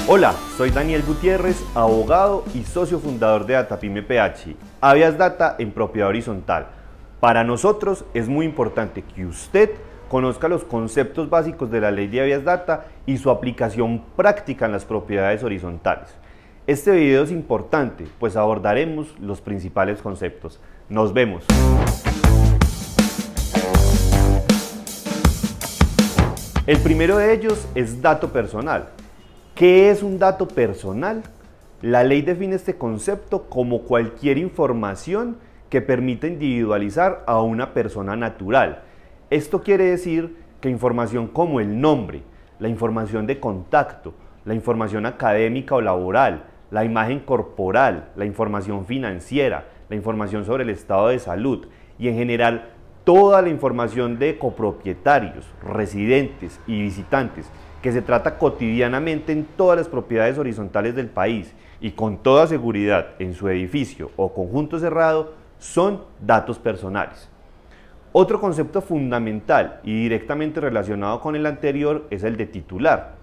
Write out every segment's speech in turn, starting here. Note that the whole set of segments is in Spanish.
Hola, soy Daniel Gutiérrez, abogado y socio fundador de Datapyme PH, Habeas Data en propiedad horizontal. Para nosotros es muy importante que usted conozca los conceptos básicos de la ley de Habeas Data y su aplicación práctica en las propiedades horizontales. Este video es importante, pues abordaremos los principales conceptos. Nos vemos. El primero de ellos es dato personal. ¿Qué es un dato personal? La ley define este concepto como cualquier información que permita individualizar a una persona natural. Esto quiere decir que información como el nombre, la información de contacto, la información académica o laboral, la imagen corporal, la información financiera, la información sobre el estado de salud y en general toda la información de copropietarios, residentes y visitantes que se trata cotidianamente en todas las propiedades horizontales del país y con toda seguridad en su edificio o conjunto cerrado son datos personales. Otro concepto fundamental y directamente relacionado con el anterior es el de titular.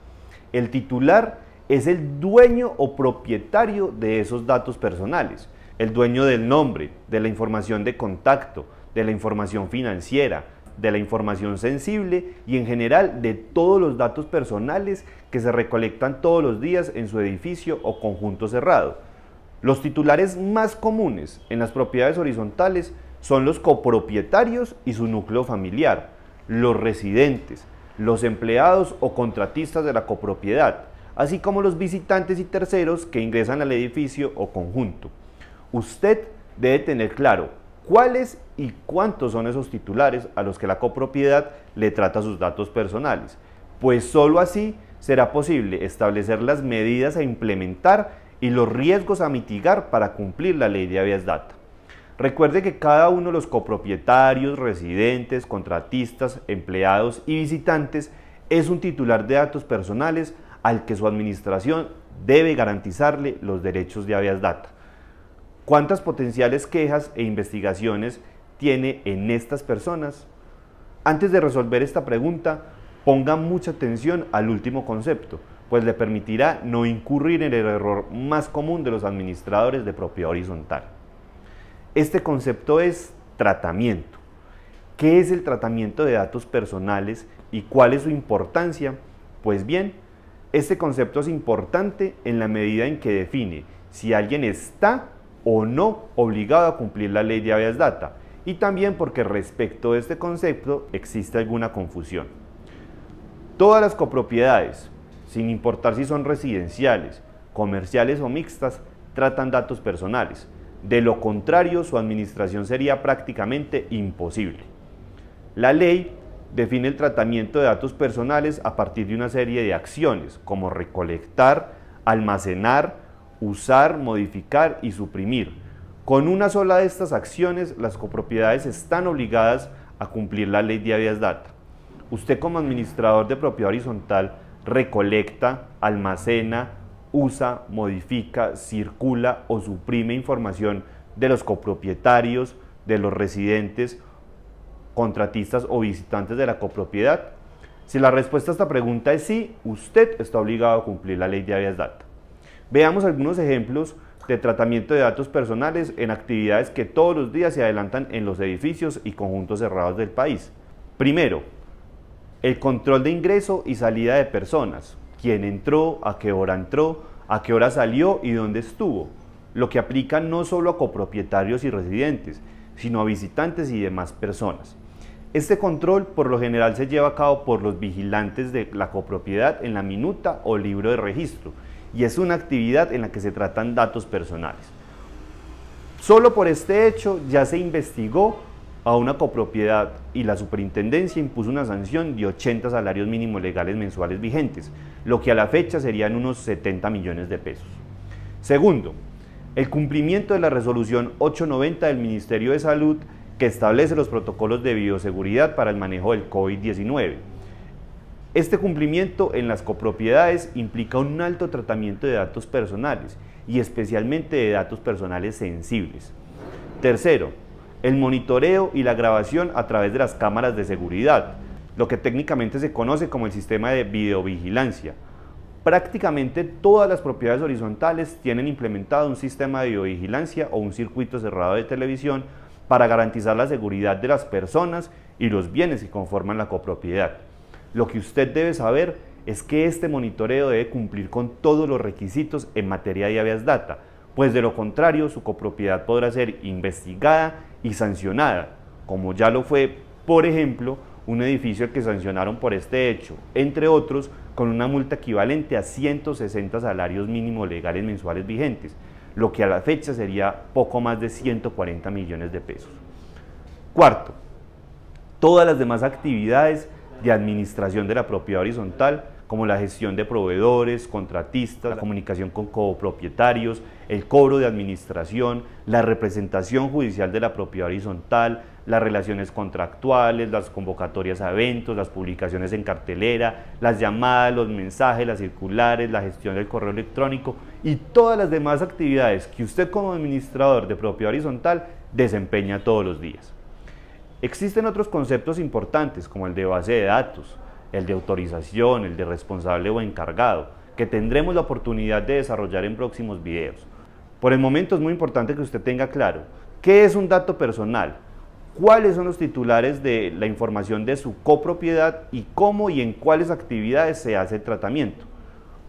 El titular es el dueño o propietario de esos datos personales, el dueño del nombre, de la información de contacto, de la información financiera, de la información sensible y en general de todos los datos personales que se recolectan todos los días en su edificio o conjunto cerrado. Los titulares más comunes en las propiedades horizontales son los copropietarios y su núcleo familiar, los residentes, los empleados o contratistas de la copropiedad, así como los visitantes y terceros que ingresan al edificio o conjunto. Usted debe tener claro cuáles y cuántos son esos titulares a los que la copropiedad le trata sus datos personales, pues sólo así será posible establecer las medidas a implementar y los riesgos a mitigar para cumplir la ley de Habeas Data. Recuerde que cada uno de los copropietarios, residentes, contratistas, empleados y visitantes es un titular de datos personales al que su administración debe garantizarle los derechos de Habeas Data. ¿Cuántas potenciales quejas e investigaciones tiene en estas personas? Antes de resolver esta pregunta, ponga mucha atención al último concepto, pues le permitirá no incurrir en el error más común de los administradores de propiedad horizontal. Este concepto es tratamiento. ¿Qué es el tratamiento de datos personales y cuál es su importancia? Pues bien, este concepto es importante en la medida en que define si alguien está o no obligado a cumplir la ley de Habeas Data y también porque respecto de este concepto existe alguna confusión. Todas las copropiedades, sin importar si son residenciales, comerciales o mixtas, tratan datos personales. De lo contrario, su administración sería prácticamente imposible. La ley define el tratamiento de datos personales a partir de una serie de acciones como recolectar, almacenar, usar, modificar y suprimir. Con una sola de estas acciones, las copropiedades están obligadas a cumplir la ley de Habeas Data. Usted como administrador de propiedad horizontal recolecta, almacena, usa, modifica, circula o suprime información de los copropietarios, de los residentes, contratistas o visitantes de la copropiedad. Si la respuesta a esta pregunta es sí, usted está obligado a cumplir la ley de Habeas Data. Veamos algunos ejemplos de tratamiento de datos personales en actividades que todos los días se adelantan en los edificios y conjuntos cerrados del país. Primero, el control de ingreso y salida de personas. ¿Quién entró? ¿A qué hora salió y dónde estuvo? Lo que aplica no solo a copropietarios y residentes, sino a visitantes y demás personas. Este control por lo general se lleva a cabo por los vigilantes de la copropiedad en la minuta o libro de registro, y es una actividad en la que se tratan datos personales. Solo por este hecho ya se investigó a una copropiedad y la superintendencia impuso una sanción de 80 salarios mínimos legales mensuales vigentes, lo que a la fecha serían unos 70 millones de pesos. Segundo, el cumplimiento de la resolución 890 del Ministerio de Salud que establece los protocolos de bioseguridad para el manejo del COVID-19. Este cumplimiento en las copropiedades implica un alto tratamiento de datos personales y especialmente de datos personales sensibles. Tercero, el monitoreo y la grabación a través de las cámaras de seguridad, lo que técnicamente se conoce como el sistema de videovigilancia. Prácticamente todas las propiedades horizontales tienen implementado un sistema de videovigilancia o un circuito cerrado de televisión para garantizar la seguridad de las personas y los bienes que conforman la copropiedad. Lo que usted debe saber es que este monitoreo debe cumplir con todos los requisitos en materia de habeas data, pues de lo contrario su copropiedad podrá ser investigada y sancionada, como ya lo fue, por ejemplo, un edificio que sancionaron por este hecho, entre otros, con una multa equivalente a 160 salarios mínimos legales mensuales vigentes, lo que a la fecha sería poco más de 140 millones de pesos. Cuarto, todas las demás actividades de administración de la propiedad horizontal, como la gestión de proveedores, contratistas, la comunicación con copropietarios, el cobro de administración, la representación judicial de la propiedad horizontal, las relaciones contractuales, las convocatorias a eventos, las publicaciones en cartelera, las llamadas, los mensajes, las circulares, la gestión del correo electrónico y todas las demás actividades que usted como administrador de propiedad horizontal desempeña todos los días. Existen otros conceptos importantes como el de base de datos, el de autorización, el de responsable o encargado, que tendremos la oportunidad de desarrollar en próximos videos. Por el momento es muy importante que usted tenga claro qué es un dato personal, cuáles son los titulares de la información de su copropiedad y cómo y en cuáles actividades se hace el tratamiento.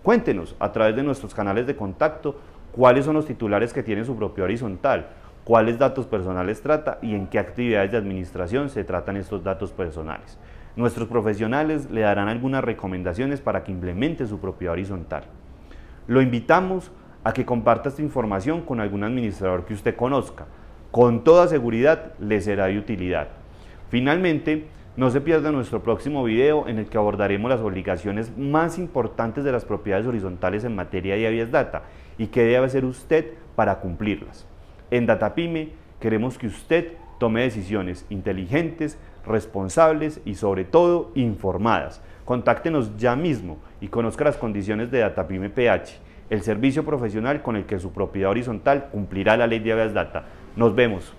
Cuéntenos a través de nuestros canales de contacto cuáles son los titulares que tiene su propiedad horizontal, cuáles datos personales trata y en qué actividades de administración se tratan estos datos personales. Nuestros profesionales le darán algunas recomendaciones para que implemente su propiedad horizontal. Lo invitamos a que comparta esta información con algún administrador que usted conozca. Con toda seguridad le será de utilidad. Finalmente, no se pierda nuestro próximo video en el que abordaremos las obligaciones más importantes de las propiedades horizontales en materia de habeas data y qué debe hacer usted para cumplirlas. En DataPyme queremos que usted tome decisiones inteligentes, responsables y sobre todo informadas. Contáctenos ya mismo y conozca las condiciones de DataPyme PH, el servicio profesional con el que su propiedad horizontal cumplirá la ley de habeas data. Nos vemos.